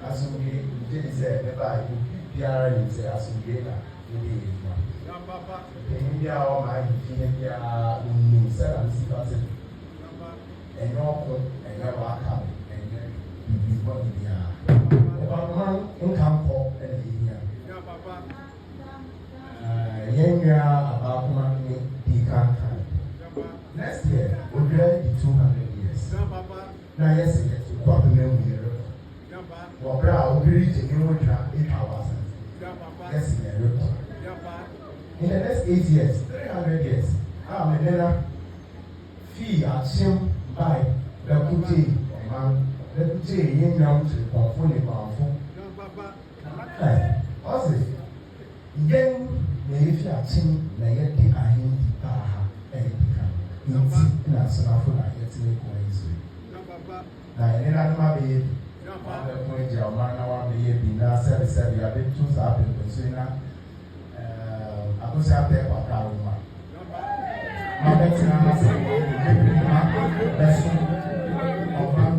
asumie je say be ba you biara you say asumie na we dey ma India o ma yi bia unu say am si ka say enyo ko enyo wa ka enyo bi bo bia o ma income ko ene ya papa yenga abakuma ni di kan next year we'll be 200 years na yes yes kwa pemem year Wabra will reach a new 8 hours. Yes, in the next 8 years, 300 years, I'm a fee at Sim by the Kuti, man, the Kuti, young young to Pafuni Pafo. Also, then if you are Sim, may get the Ahin Paha, and become in a Sanafuna, yet make coins. Now, in another baby. The point your man now be na service ya be two sa be so na abusa pe kwa ka uma ma be tina na se beso oman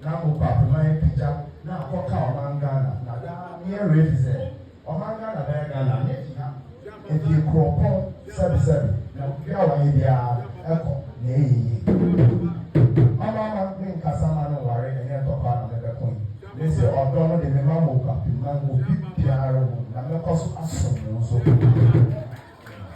na mo pa mai pija na akoka oman Ghana na da me ready say oman Ghana be Ghana ne tina e di kropo service na bia wa ye bia eko na eyi mama me kasama no ware enye to pa na they say, oh, don't the mamma up in mango, piano, and the cost of some so.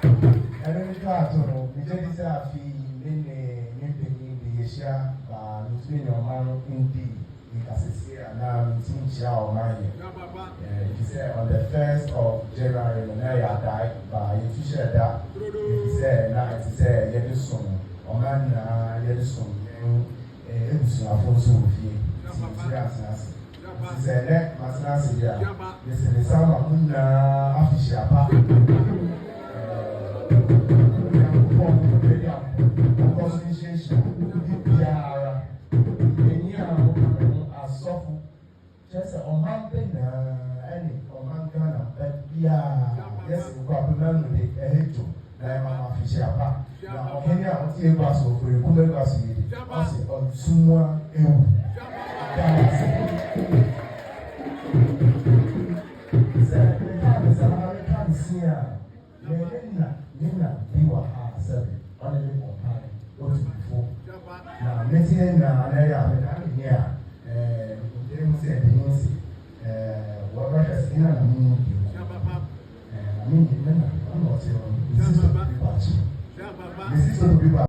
And then the cartoon, we did a fee in the Asia, but between your man indeed, because it's here now, it's in Chow Maya. He said on the 1st of January, when I died, by you share that. He said, now it's a Yedison, or man, Yedison, and it's a full soul. Say that Masnas here. This is the sound of Muna official part. Constitution, just a man, any command gun, but yes, we got remember the head to Lama official part. Now, any of the bus of the Kuba was on Sumwa. Nina, you are serving only for time. What before? Now, meeting now, they are here. They must say, what has in a meaning? I mean, I'm not saying this is to be